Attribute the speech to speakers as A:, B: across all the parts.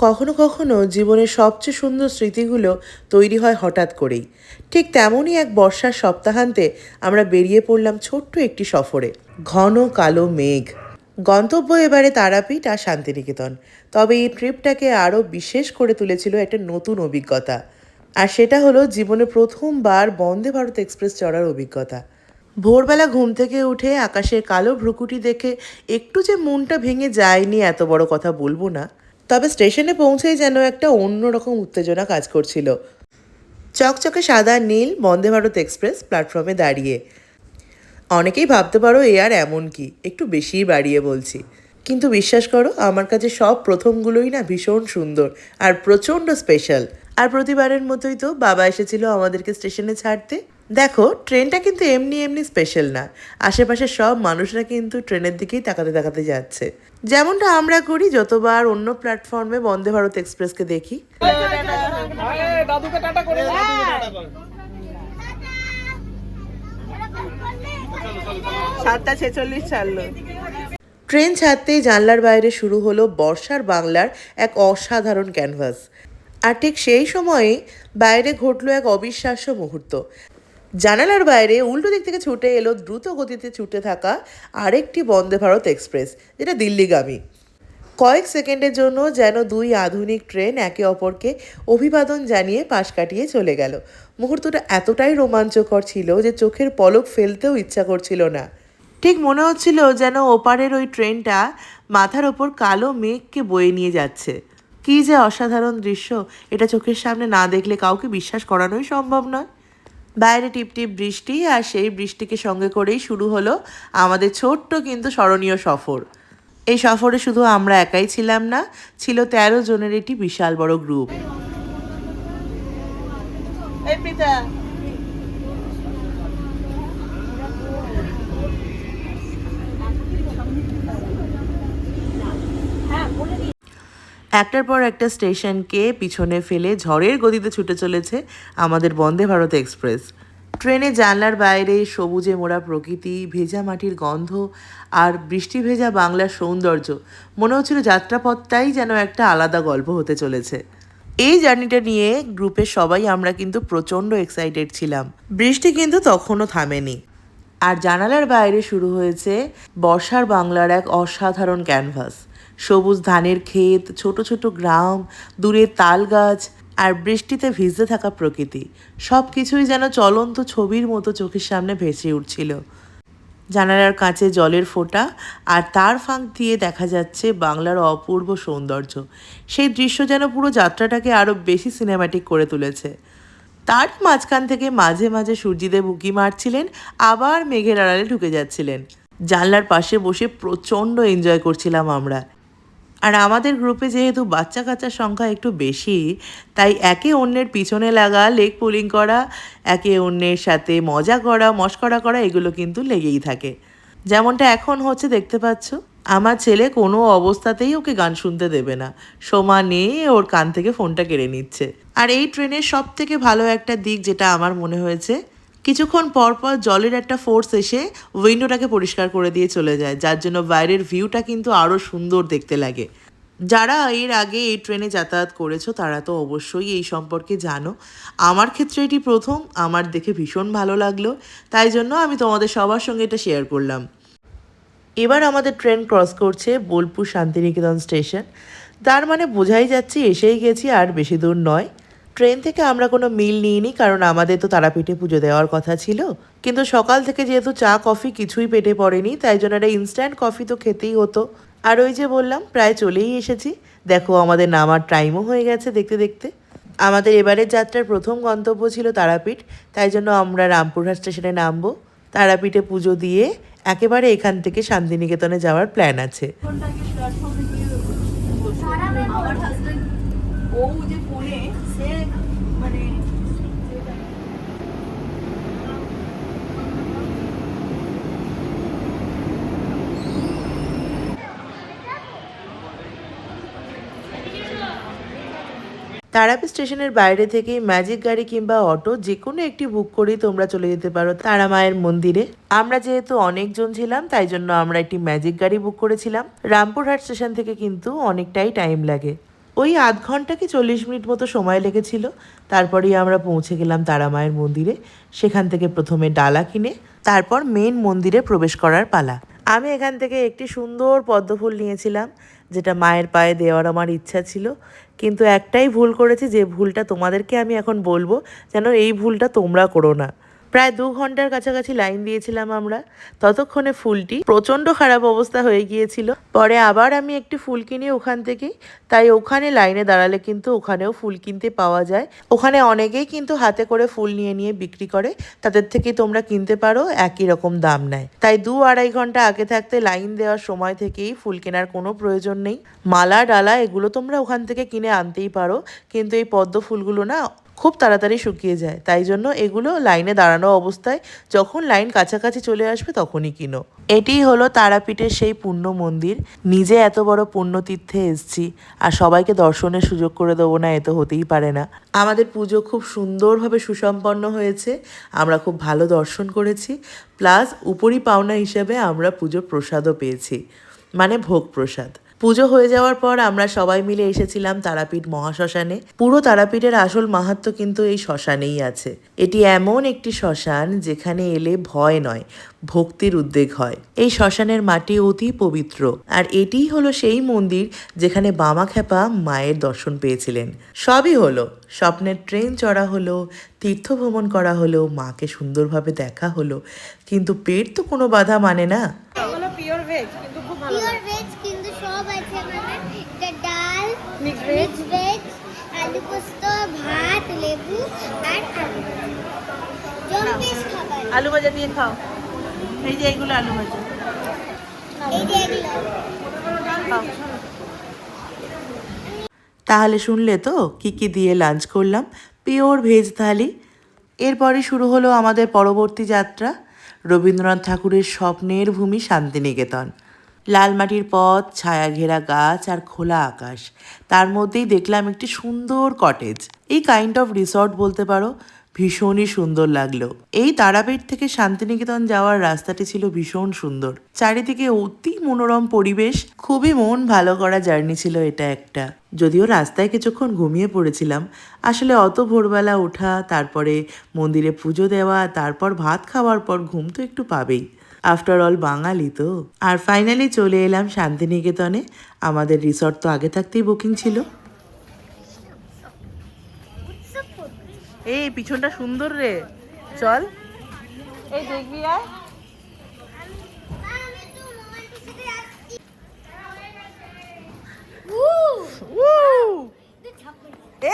A: কখনো কখনো জীবনের সবচেয়ে সুন্দর স্মৃতিগুলো তৈরি হয় হঠাৎ করেই। ঠিক তেমনই এক বর্ষার সপ্তাহান্তে আমরা বেরিয়ে পড়লাম ছোট্ট একটি সফরে। ঘন কালো মেঘ, গন্তব্য এবারে তারাপীঠ আর শান্তিনিকেতন। তবে এই ট্রিপটাকে আরও বিশেষ করে তুলেছিল একটা নতুন অভিজ্ঞতা, আর সেটা হলো জীবনে প্রথমবার বন্দে ভারত এক্সপ্রেস চড়ার অভিজ্ঞতা। ভোরবেলা ঘুম থেকে উঠে আকাশের কালো ভ্রুকুটি দেখে একটু যে মনটা ভেঙে যায়নি এত বড় কথা বলবো না, তবে স্টেশনে পৌঁছেই যেন একটা অন্যরকম উত্তেজনা কাজ করছিল। চকচকে সাদা নীল বন্দে ভারত এক্সপ্রেস প্ল্যাটফর্মে দাঁড়িয়ে। অনেকেই ভাবতে পারো এ আর এমন কি, একটু বেশিই বাড়িয়ে বলছি, কিন্তু বিশ্বাস করো আমার কাছে সব প্রথমগুলোই না ভীষণ সুন্দর আর প্রচণ্ড স্পেশাল। আর প্রতিবারের মতোই তো বাবা এসেছিল আমাদেরকে স্টেশনে ছাড়তে। দেখো, ট্রেনটা কিন্তু এমনি এমনি স্পেশাল না। আশেপাশের সব মানুষরা কিন্তু ট্রেনের দিকেই তাকাতে তাকাতে যাচ্ছে, যেমনটা আমরা করি যতবার অন্য প্ল্যাটফর্মে বন্দে ভারত এক্সপ্রেসকে দেখি। 7:46 ছাড়লো। ট্রেন ছাড়তেই জানলার বাইরে শুরু হলো বর্ষার বাংলার এক অসাধারণ ক্যানভাস। আর ঠিক সেই সময়েই বাইরে ঘটলো এক অবিশ্বাস্য মুহূর্ত। জানালার বাইরে উল্টো দিক থেকে ছুটে এলো দ্রুত গতিতে ছুটে থাকা আরেকটি বন্দে ভারত এক্সপ্রেস, যেটা দিল্লিগামী। কয়েক সেকেন্ডের জন্য যেন দুই আধুনিক ট্রেন একে অপরকে অভিবাদন জানিয়ে পাশ কাটিয়ে চলে গেল। মুহূর্তটা এতটাই রোমাঞ্চকর ছিল যে চোখের পলক ফেলতেও ইচ্ছা করছিল না। ঠিক মনে হচ্ছিল যেন ওপারের ওই ট্রেনটা মাথার ওপর কালো মেঘকে বয়ে নিয়ে যাচ্ছে। কী যে অসাধারণ দৃশ্য, এটা চোখের সামনে না দেখলে কাউকে বিশ্বাস করানোই সম্ভব নয়। বাইরে টিপটিপ বৃষ্টি, আর সেই বৃষ্টিকে সঙ্গে করেই শুরু হলো আমাদের ছোট্ট কিন্তু স্মরণীয় সফর। এই সফরে শুধু আমরা একাই ছিলাম না, ছিল 13 জনের একটি বিশাল বড় গ্রুপ। একটার পর একটা স্টেশনকে পিছনে ফেলে ঝড়ের গতিতে ছুটে চলেছে আমাদের বন্দে ভারত এক্সপ্রেস। ট্রেনে জানলার বাইরে সবুজে মোড়া প্রকৃতি, ভেজা মাটির গন্ধ আর বৃষ্টি ভেজা বাংলার সৌন্দর্য, মনে হচ্ছিল যাত্রাপথটাই যেন একটা আলাদা গল্প হতে চলেছে। এই জার্নিটা নিয়ে গ্রুপের সবাই আমরা কিন্তু প্রচণ্ড এক্সাইটেড ছিলাম। বৃষ্টি কিন্তু তখনও থামেনি, আর জানালার বাইরে শুরু হয়েছে বর্ষার বাংলার এক অসাধারণ ক্যানভাস। সবুজ ধানের ক্ষেত, ছোট ছোট গ্রাম, দূরে তাল গাছ আর বৃষ্টিতে ভিজতে থাকা প্রকৃতি, সব কিছুই যেন চলন্ত ছবির মতো চোখের সামনে ভেসে উঠছিল। জানালার কাছে জলের ফোঁটা, আর তার ফাঁক দিয়ে দেখা যাচ্ছে বাংলার অপূর্ব সৌন্দর্য। সেই দৃশ্য যেন পুরো যাত্রাটাকে আরও বেশি সিনেম্যাটিক করে তুলেছে। তার মাঝখান থেকে মাঝে মাঝে সূর্যদেব উঁকি মারছিলেন, আবার মেঘের আড়ালে ঢুকে যাচ্ছিলেন। জানলার পাশে বসে প্রচণ্ড এনজয় করছিলাম আমরা। আর আমাদের গ্রুপে যেহেতু বাচ্চা কাচ্চার সংখ্যা একটু বেশি, তাই একে অন্যের পিছনে লাগা, লেগ পুলিং করা, একে অন্যের সাথে মজা করা, মশকরা করা, এগুলো কিন্তু লেগেই থাকে। যেমনটা এখন হচ্ছে দেখতে পাচ্ছ, আমার ছেলে কোনো অবস্থাতেই ওকে গান শুনতে দেবে না, সমানে ওর কান থেকে ফোনটা কেড়ে নিচ্ছে। আর এই ট্রেনের সব থেকে ভালো একটা দিক যেটা আমার মনে হয়েছে, কিছুক্ষণ পর পর জলের একটা ফোর্স এসে উইন্ডোটাকে পরিষ্কার করে দিয়ে চলে যায়, যার জন্য বাইরের ভিউটা কিন্তু আরও সুন্দর দেখতে লাগে। যারা এর আগে এই ট্রেনে যাতায়াত করেছো তারা তো অবশ্যই এই সম্পর্কে জানো। আমার ক্ষেত্রে এটি প্রথম, আমার দেখে ভীষণ ভালো লাগলো, তাই জন্য আমি তোমাদের সবার সঙ্গে এটা শেয়ার করলাম। এবার আমাদের ট্রেন ক্রস করছে বোলপুর শান্তিনিকেতন স্টেশন। তার মানে বোঝাই যাচ্ছে এসেই গেছি, আর বেশি দূর নয়। ট্রেন থেকে আমরা কোনো মিল নিইনি, কারণ আমাদের তো তারাপীঠে পুজো দেওয়ার কথা ছিল। কিন্তু সকাল থেকে যেহেতু চা কফি কিছুই পেটে পড়েনি, তাই জন্য একটা ইনস্ট্যান্ট কফি তো খেতেই হতো। আর ওই যে বললাম, প্রায় চলেই এসেছি। দেখো, আমাদের নামার টাইমও হয়ে গেছে দেখতে দেখতে। আমাদের এবারের যাত্রার প্রথম গন্তব্য ছিল তারাপীঠ, তাই জন্য আমরা রামপুরহাট স্টেশনে নামবো। তারাপীঠে পুজো দিয়ে একেবারে এখান থেকে শান্তিনিকেতনে যাওয়ার প্ল্যান আছে। তারাপীঠ স্টেশনের বাইরে থেকেই ম্যাজিক গাড়ি কিংবা অটো যে কোনো একটি বুক করেই তোমরা চলে যেতে পারো তারা মায়ের মন্দিরে। আমরা যেহেতু অনেকজন ছিলাম, তাই জন্য আমরা একটি ম্যাজিক গাড়ি বুক করেছিলাম। রামপুরহাট স্টেশন থেকে কিন্তু অনেকটাই টাইম লাগে। ওই আধ ঘন্টা কি 40 মিনিট মতো সময় লেগেছিল। তারপরেই আমরা পৌঁছে গেলাম তারা মায়ের মন্দিরে। সেখান থেকে প্রথমে ডালা কিনে তারপর মেন মন্দিরে প্রবেশ করার পালা। আমি এখান থেকে একটি সুন্দর পদ্মফুল নিয়েছিলাম, যেটা মায়ের পায়ে দেওয়ার আমার ইচ্ছা ছিল। কিন্তু একটাই ভুল করেছি, যে ভুলটা তোমাদেরকে আমি এখন বলবো, যেন এই ভুলটা তোমরা করো না। প্রায় 2 ঘন্টার কাছাকাছি লাইন দিয়েছিলাম আমরা। ততক্ষণে ফুলটি প্রচণ্ড খারাপ অবস্থা হয়ে গিয়েছিল। পরে আবার আমি একটি ফুল কিনি ওখান থেকেই। তাই ওখানে লাইনে দাঁড়ালে কিন্তু ওখানেও ফুল কিনতে পাওয়া যায়। ওখানে অনেকেই কিন্তু হাতে করে ফুল নিয়ে নিয়ে বিক্রি করে, তাদের থেকে তোমরা কিনতে পারো, একই রকম দাম নেয়। তাই 2-2.5 ঘন্টা আগে থাকতে লাইন দেওয়ার সময় থেকেই ফুল কেনার কোনো প্রয়োজন নেই। মালা ডালা এগুলো তোমরা ওখান থেকে কিনে আনতেই পারো, কিন্তু এই পদ্ম ফুলগুলো না খুব তাড়াতাড়ি শুকিয়ে যায়। তাই জন্য এগুলো লাইনে দাঁড়ানো অবস্থায় যখন লাইন কাছাকাছি চলে আসবে তখনই কিনো। এটিই হলো তারাপীঠের সেই পুণ্য মন্দির। নিজে এত বড় পুণ্যতীর্থে এসেছি আর সবাইকে দর্শনের সুযোগ করে দেবো না, এ তো হতেই পারে না। আমাদের পুজো খুব সুন্দরভাবে সুসম্পন্ন হয়েছে, আমরা খুব ভালো দর্শন করেছি, প্লাস উপরি পাওনা হিসেবে আমরা পুজোর প্রসাদও পেয়েছি, মানে ভোগ প্রসাদ। পুজো হয়ে যাওয়ার পর আমরা সবাই মিলে এসেছিলাম তারাপীঠ মহাশ্মশানে। পুরো তারাপীঠের আসল মাহাত্ম্য কিন্তু এই শ্মশানেই আছে। এটি এমন একটি শ্মশান যেখানে এলে ভয় নয়, ভক্তির উদ্বেগ হয়। এই শ্মশানের মাটি অতি পবিত্র, আর এটিই হলো সেই মন্দির যেখানে বামাখ্যাপা মায়ের দর্শন পেয়েছিলেন। সবই হলো, স্বপ্নের ট্রেন চড়া হলো, তীর্থ ভ্রমণ করা হলো, মাকে সুন্দরভাবে দেখা হলো, কিন্তু পেট তো কোনো বাধা মানে না।
B: পিওর ভেজ কিন্তু খুব ভালো পিওর ভেজ কিন্তু সব আছে মানে ডাল মিক্স ভেজ আলু পোস্ত ভাত লেবু আর জম্পিস খাবার
A: আলু ভাজা দিয়ে খাও। এই যে এগুলো আলু ভাজা,
B: এই যে এগুলো
A: খাও। তাহলে শুনলে তো কি কি দিয়ে লাঞ্চ করলাম, পিওর ভেজ থালি। এরপরে শুরু হলো আমাদের পরবর্তী যাত্রা, রবীন্দ্রনাথ ঠাকুরের স্বপ্নের ভূমি শান্তিনিকেতন। লাল মাটির পথ, ছায়া ঘেরা গাছ আর খোলা আকাশ, তার মধ্যেই দেখলাম একটি সুন্দর কটেজ। এই কাইন্ড অফ রিসর্ট বলতে পারো। ভীষণই সুন্দর লাগলো। এই তারাপীঠ থেকে শান্তিনিকেতন যাওয়ার রাস্তাটি ছিল ভীষণ সুন্দর, চারিদিকে অতি মনোরম পরিবেশ। খুবই মন ভালো করা জার্নি ছিল এটা একটা। যদিও রাস্তায় কিছুক্ষণ ঘুমিয়ে পড়েছিলাম। আসলে অত ভোরবেলা ওঠা, তারপরে মন্দিরে পুজো দেওয়া, তারপর ভাত খাওয়ার পর ঘুম তো একটু পাবেই, আফটার অল বাঙালি তো। আর ফাইনালি চলে এলাম শান্তিনিকেতনে। আমাদের রিসর্ট তো আগে থাকতেই বুকিং ছিল। এই পিছনটা সুন্দর রে, চল। এই দেখবি আর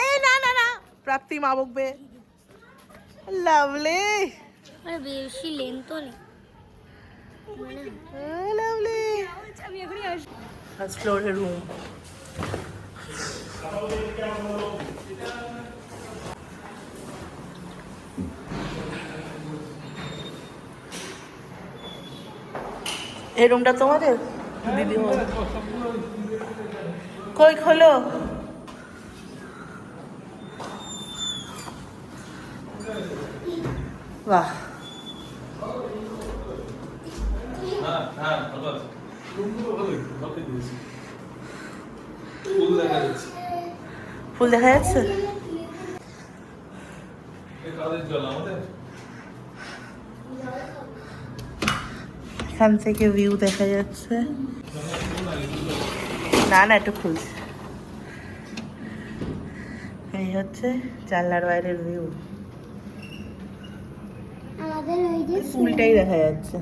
A: এই না না না, প্রাপ্তি মা বকবে। লাভলি
B: বেশি লেন্থ তো নেই
A: লাভলি। ফার্স্ট ফ্লোরের রুম। এই রুমটা তোমাদের দিদি? কই খোলো। বাহ, ফুল দেখা যাচ্ছে। এখান থেকে ভিউ দেখা যাচ্ছে। না না, একটু খুলছে। এই হচ্ছে জানলার বাইরের ভিউ,
B: আমাদের ওই যে
A: ফুলটাই দেখা যাচ্ছে।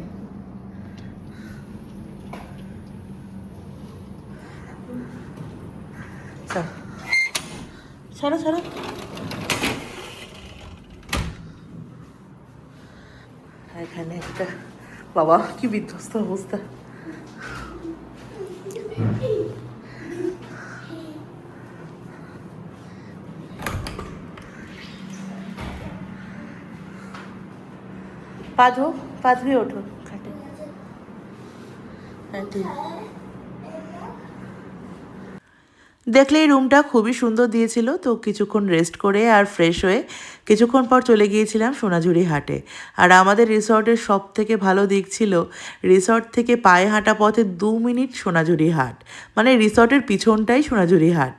A: ছাড়ো ছাড়ো। এখানে একটা, বাবা কি বিধ্বস্ত অবস্থা। পা ধো, পা ধুয়ে ওঠো খাটে। হ্যাঁ ঠিক। দেখলে এই রুমটা খুবই সুন্দর দিয়েছিল, তো কিছুক্ষণ রেস্ট করে আর ফ্রেশ হয়ে কিছুক্ষণ পর চলে গিয়েছিলাম সোনাঝুরি হাটে। আর আমাদের রিসর্টের সব থেকে ভালো দিক ছিল, রিসর্ট থেকে পায়ে হাঁটা পথে 2 মিনিট সোনাঝুরি হাট, মানে রিসর্টের পিছনটাই সোনাঝুরি হাট।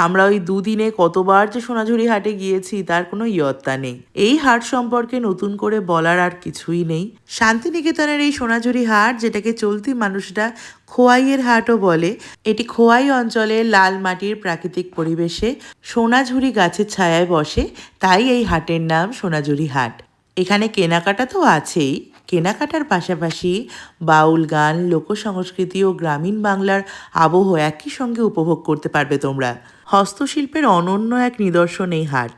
A: আমরা ওই দুদিনে কতবার যে সোনাঝুরি হাটে গিয়েছি তার কোনো ইয়ত্তা নেই। এই হাট সম্পর্কে নতুন করে বলার আর কিছুই নেই। শান্তিনিকেতনের এই সোনাঝুরি হাট, যেটাকে চলতি মানুষরা খোয়াইয়ের হাটও বলে, এটি খোয়াই অঞ্চলের লাল মাটির প্রাকৃতিক পরিবেশে সোনাঝুরি গাছের ছায়ায় বসে, তাই এই হাটের নাম সোনাঝুরি হাট। এখানে কেনাকাটা তো আছেই, কেনাকাটার পাশাপাশি বাউল গান, লোকসংস্কৃতি ও গ্রামীণ বাংলার আবহ একই সঙ্গে উপভোগ করতে পারবে তোমরা। হস্তশিল্পের অনন্য এক নিদর্শন এই হাট।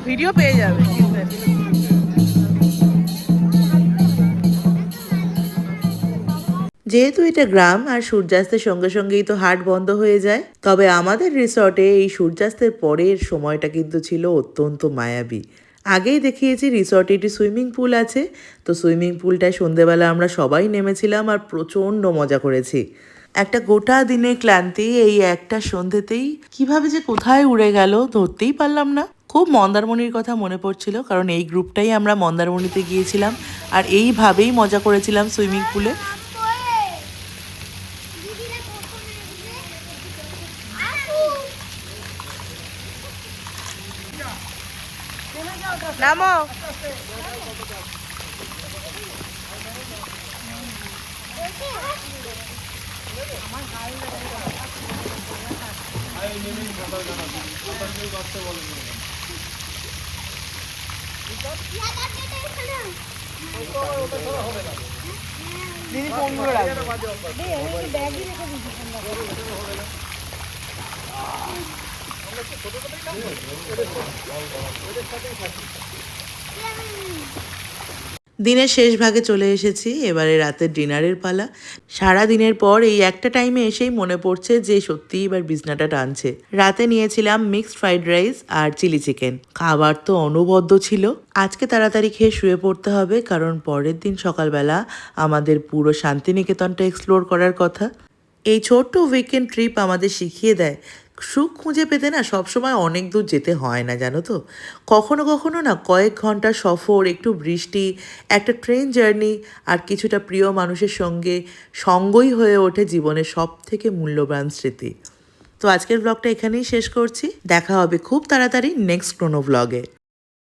A: ভিডিও পেয়ে যাবে। যেহেতু এটা গ্রাম আর সূর্যাস্তের সঙ্গে সঙ্গেই তো হাট বন্ধ হয়ে যায়, তবে আমাদের রিসর্টে এই সূর্যাস্তের পরের সময়টা কিন্তু ছিল অত্যন্ত মায়াবী। আগেই দেখিয়েছি রিসর্টে একটি সুইমিং পুল আছে, তো সুইমিং পুলটায় সন্ধেবেলা আমরা সবাই নেমেছিলাম আর প্রচণ্ড মজা করেছি। একটা গোটা দিনের ক্লান্তি এই একটা সন্ধেতেই কিভাবে যে কোথায় উড়ে গেল ধরতেই পারলাম না। খুব মন্দারমণির কথা মনে পড়ছিল, কারণ এই গ্রুপটাই আমরা মন্দারমণিতে গিয়েছিলাম আর এইভাবেই মজা করেছিলাম সুইমিং পুলে। নামো। দিদি ফোন করে দিনের শেষ ভাগে চলে এসেছি, এবারে রাতের ডিনারের পালা। সারা দিনের পর এই একটা টাইমে এসেই মনে পড়ছে যে সত্যিই এবার বিছনাটা টানছে। রাতে নিয়েছিলাম মিক্সড ফ্রাইড রাইস আর চিলি চিকেন। খাবার তো অনবদ্য ছিল। আজকে তাড়াতাড়ি খেয়ে শুয়ে পড়তে হবে, কারণ পরের দিন সকালবেলা আমাদের পুরো শান্তিনিকেতনটা এক্সপ্লোর করার কথা। এই ছোট্ট উইকেন্ড ট্রিপ আমাদের শিখিয়ে দেয় সুখ খুঁজে পেতে না সবসময় অনেক দূর যেতে হয় না, জানো তো। কখনো কখনো না কয়েক ঘন্টা সফর, একটু বৃষ্টি, একটা ট্রেন জার্নি আর কিছুটা প্রিয় মানুষের সঙ্গে সঙ্গই হয়ে ওঠে জীবনের সব থেকে মূল্যবান স্মৃতি। তো আজকের ব্লগটা এখানেই শেষ করছি। দেখা হবে খুব তাড়াতাড়ি নেক্সট কোনো ব্লগে।